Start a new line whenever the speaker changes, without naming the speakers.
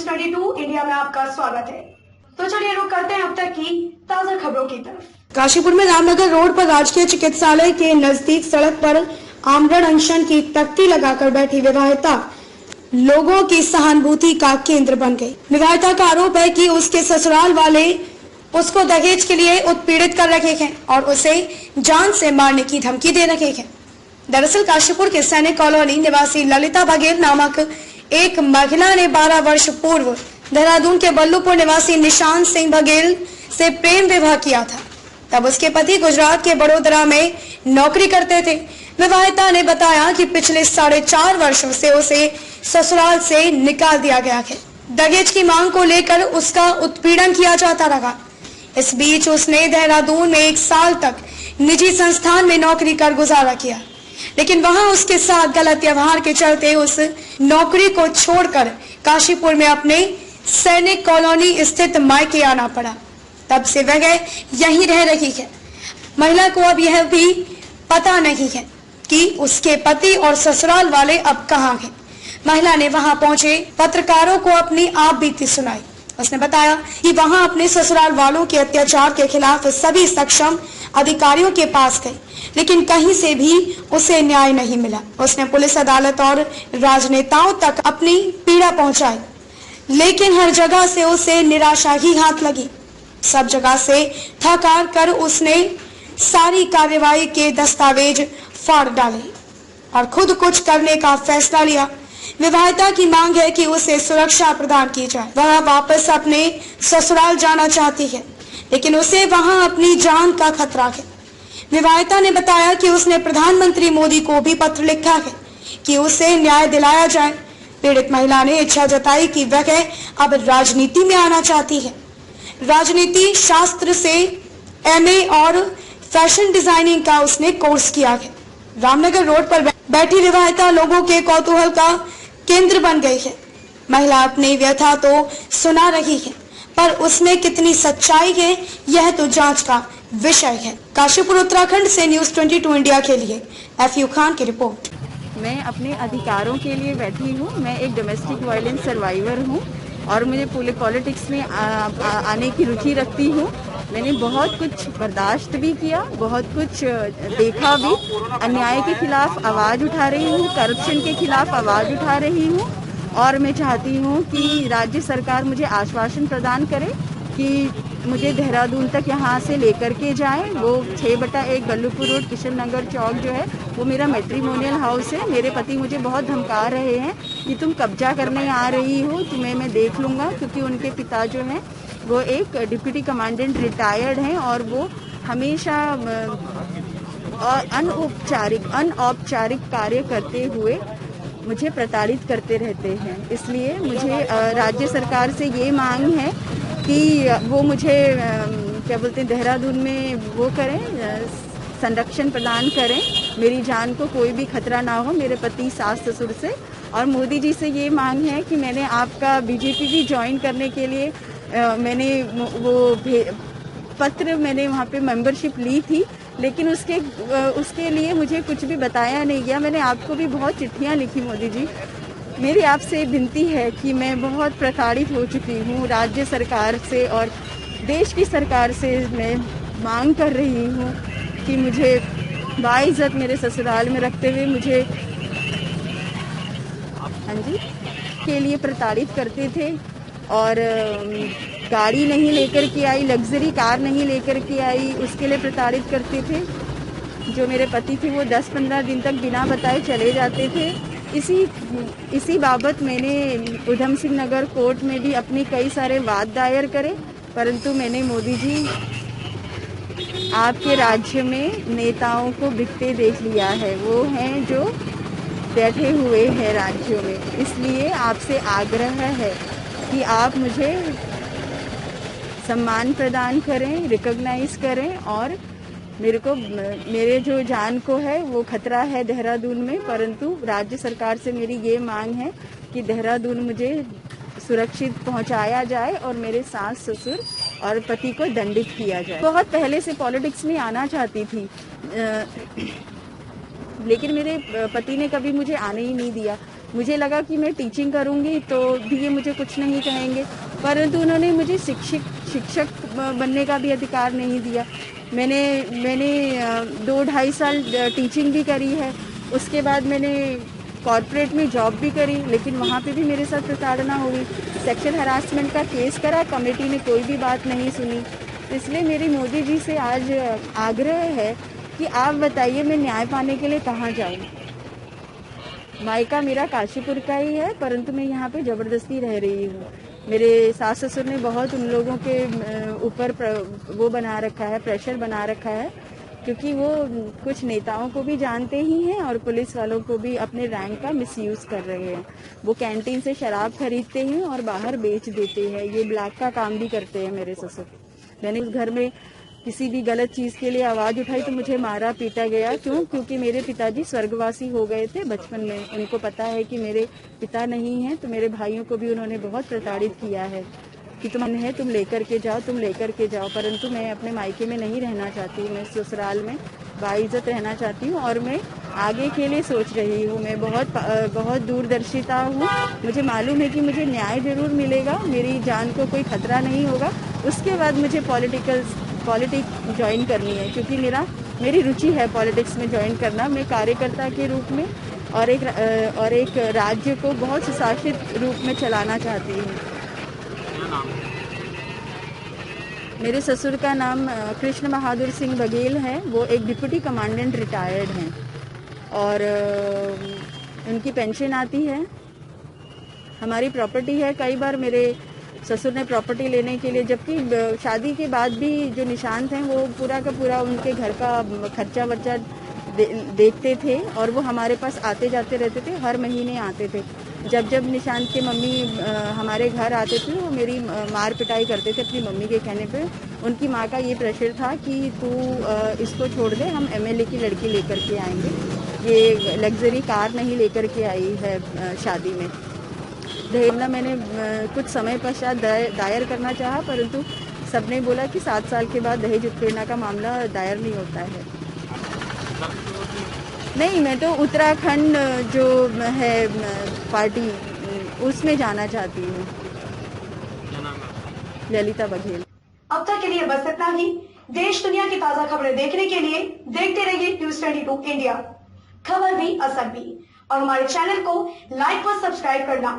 News22 India में आपका स्वागत है। तो चलिए रुक करते हैं अब तक की ताजा खबरों की तरफ। काशीपुर में रामनगर रोड पर राजकीय चिकित्सालय के नजदीक सड़क पर आमरण अनशन की तख्ती लगाकर बैठी विवाहिता लोगों की सहानुभूति का केंद्र बन गई। विवाहिता का आरोप है कि उसके ससुराल वाले उसको दहेज के लिए उत्पीड़ित कर रखे हैं और उसे जान से मारने की धमकी दे रखे हैं। दरअसल काशीपुर के सैनिक कॉलोनी निवासी ललिता बघेल नामक एक महिला ने 12 वर्ष पूर्व देहरादून के बल्लूपुर निवासी निशान सिंह बघेल से प्रेम विवाह किया था। तब उसके पति गुजरात के बड़ोदरा में नौकरी करते थे। विवाहिता ने बताया कि पिछले 4.5 वर्षों से उसे ससुराल से निकाल दिया गया है। दहेज की मांग को लेकर उसका उत्पीड़न किया जाता रहा। इस बीच उसने देहरादून में 1 साल तक निजी संस्थान में नौकरी कर गुजारा किया, लेकिन वहां उसके साथ गलत व्यवहार के चलते उस नौकरी को छोड़कर काशीपुर में अपने सैनिक कॉलोनी स्थित मायके आना पड़ा। तब से वह यहीं रह रही है। महिला को अब यह भी पता नहीं है कि उसके पति और ससुराल वाले अब कहां हैं। महिला ने वहां पहुंचे पत्रकारों को अपनी आप बीती सुनाई। उसने बताया कि वहां अपने ससुराल वालों के अत्याचार के खिलाफ सभी सक्षम अधिकारियों के पास गई, लेकिन कहीं से भी उसे न्याय नहीं मिला। उसने पुलिस, अदालत और राजनेताओं तक अपनी पीड़ा पहुंचाई, लेकिन हर जगह से उसे निराशा ही हाथ लगी। सब जगह से थक हार कर उसने सारी कार्यवाही के दस्तावेज फाड़ डाले और खुद कुछ करने का फैसला लिया। विवाहिता की मांग है कि उसे सुरक्षा प्रदान की जाए। वह वापस अपने ससुराल जाना चाहती है, लेकिन उसे वहां अपनी जान का खतरा है। विवाहिता ने बताया कि उसने प्रधानमंत्री मोदी को भी पत्र लिखा है कि उसे न्याय दिलाया जाए। पीड़ित महिला ने इच्छा जताई कि वह अब राजनीति में आना चाहती है। राजनीति शास्त्र से MA और फैशन डिजाइनिंग का उसने कोर्स किया है। रामनगर रोड पर बैठी विवाहिता लोगों के कौतूहल का केंद्र बन गई है। महिला अपनी व्यथा तो सुना रही है, पर उसमें कितनी सच्चाई है यह तो जांच का विषय है। काशीपुर उत्तराखंड से News22 इंडिया के लिए FU खान की रिपोर्ट।
मैं अपने अधिकारों के लिए बैठी हूँ। मैं एक डोमेस्टिक वायलेंस सर्वाइवर हूँ और मुझे पॉलिटिक्स में आने की रुचि रखती हूँ। मैंने बहुत कुछ बर्दाश्त भी किया, बहुत कुछ देखा भी। अन्याय के खिलाफ आवाज़ उठा रही हूँ, करप्शन के खिलाफ आवाज़ उठा रही हूँ और मैं चाहती हूँ कि राज्य सरकार मुझे आश्वासन प्रदान करे कि मुझे देहरादून तक यहाँ से लेकर के जाएं। वो 6/1 बल्लूपुर रोड किशन नगर चौक जो है वो मेरा मैट्रिमोनियल हाउस है। मेरे पति मुझे बहुत धमका रहे हैं कि तुम कब्जा करने आ रही हो, तुम्हें मैं देख लूँगा, क्योंकि उनके पिता जो हैं वो एक डिप्टी कमांडेंट रिटायर्ड हैं और वो हमेशा अनौपचारिक कार्य करते हुए मुझे प्रताड़ित करते रहते हैं। इसलिए मुझे राज्य सरकार से ये मांग है कि वो मुझे क्या बोलते हैं देहरादून में वो करें, संरक्षण प्रदान करें, मेरी जान को कोई भी खतरा ना हो, मेरे पति, सास, ससुर से। और मोदी जी से ये मांग है कि मैंने आपका BJP भी ज्वाइन करने के लिए मैंने वो पत्र मैंने वहाँ पे मेंबरशिप ली थी, लेकिन उसके लिए मुझे कुछ भी बताया नहीं गया। मैंने आपको भी बहुत चिट्ठियाँ लिखी। मोदी जी, मेरी आपसे विनती है कि मैं बहुत प्रताड़ित हो चुकी हूँ राज्य सरकार से और देश की सरकार से। मैं मांग कर रही हूँ कि मुझे बाइज्जत मेरे ससुराल में रखते हुए मुझे के लिए प्रताड़ित करते थे और गाड़ी नहीं लेकर के आई, लग्जरी कार नहीं लेकर के आई, उसके लिए प्रताड़ित करते थे। जो मेरे पति थे वो 10-15 दिन तक बिना बताए चले जाते थे। इसी बाबत मैंने उधम सिंह नगर कोर्ट में भी अपनी कई सारे वाद दायर करे, परंतु मैंने मोदी जी आपके राज्य में नेताओं को बिकते देख लिया है। वो हैं जो बैठे हुए हैं राज्यों में। इसलिए आपसे आग्रह है कि आप मुझे सम्मान प्रदान करें, रिकॉग्नाइज करें और मेरे जो जान को है वो खतरा है देहरादून में। परंतु राज्य सरकार से मेरी ये मांग है कि देहरादून मुझे सुरक्षित पहुंचाया जाए और मेरे सास, ससुर और पति को दंडित किया जाए। बहुत पहले से पॉलिटिक्स में आना चाहती थी, लेकिन मेरे पति ने कभी मुझे आने ही नहीं दिया। मुझे लगा कि मैं टीचिंग करूंगी तो भी ये मुझे कुछ नहीं कहेंगे, परंतु उन्होंने मुझे शिक्षक बनने का भी अधिकार नहीं दिया। मैंने 2-2.5 साल टीचिंग भी करी है, उसके बाद मैंने कॉर्पोरेट में जॉब भी करी, लेकिन वहाँ पे भी मेरे साथ प्रताड़ना हुई। सेक्सुअल हरासमेंट का केस करा, कमेटी ने कोई भी बात नहीं सुनी। इसलिए मेरी मोदी जी से आज आग्रह है कि आप बताइए मैं न्याय पाने के लिए कहाँ जाऊँ। मायका मेरा काशीपुर का ही है, परंतु मैं यहाँ पे जबरदस्ती रह रही हूँ। मेरे सास ससुर ने बहुत उन लोगों के ऊपर वो बना रखा है, प्रेशर बना रखा है, क्योंकि वो कुछ नेताओं को भी जानते ही हैं और पुलिस वालों को भी अपने रैंक का मिसयूज कर रहे हैं। वो कैंटीन से शराब खरीदते हैं और बाहर बेच देते हैं। ये ब्लैक का काम भी करते हैं मेरे ससुर। मैंने उस घर में किसी भी गलत चीज के लिए आवाज उठाई तो मुझे मारा पीटा गया। क्यों? क्योंकि मेरे पिताजी स्वर्गवासी हो गए थे बचपन में। उनको पता है कि मेरे पिता नहीं हैं, तो मेरे भाइयों को भी उन्होंने बहुत प्रताड़ित किया है कि तुम है, तुम लेकर के जाओ। परंतु मैं अपने मायके में नहीं रहना चाहती हूँ, मैं ससुराल में बाइज्जत रहना चाहती हूँ और मैं आगे के लिए सोच रही हूँ। मैं बहुत दूरदर्शिता हूँ। मुझे मालूम है कि मुझे न्याय जरूर मिलेगा, मेरी जान को कोई खतरा नहीं होगा। उसके बाद मुझे पॉलिटिक्स ज्वाइन करनी है, क्योंकि मेरी रुचि है पॉलिटिक्स में ज्वाइन करना। मैं कार्यकर्ता के रूप में और एक राज्य को बहुत सुशासित रूप में चलाना चाहती हूँ। मेरे ससुर का नाम कृष्ण बहादुर सिंह बघेल है। वो एक डिप्टी कमांडेंट रिटायर्ड हैं और उनकी पेंशन आती है। हमारी प्रॉपर्टी है। कई बार मेरे ससुर ने प्रॉपर्टी लेने के लिए, जबकि शादी के बाद भी जो निशांत हैं वो पूरा का पूरा उनके घर का खर्चा वर्चा देखते थे और वो हमारे पास आते जाते रहते थे, हर महीने आते थे। जब निशांत के मम्मी हमारे घर आते थे वो मेरी मार पिटाई करते थे अपनी मम्मी के कहने पे। उनकी माँ का ये प्रेशर था कि तू इसको छोड़ दे, हम एमएलए की लड़की लेकर के आएंगे। ये लग्जरी कार नहीं लेकर के आई है शादी में। दहेज मैंने कुछ समय पश्चात दायर करना चाहा, परंतु सबने बोला कि 7 साल के बाद दहेज उत्पीड़न का मामला दायर नहीं होता है। नहीं, मैं तो उत्तराखंड जो है पार्टी उसमें जाना चाहती हूँ। ललिता बघेल।
अब तक के लिए बस इतना ही। देश दुनिया की ताजा खबरें देखने के लिए देखते रहिए न्यूज़ 22 इंडिया। खबर भी असर भी। और हमारे चैनल को लाइक व सब्सक्राइब करना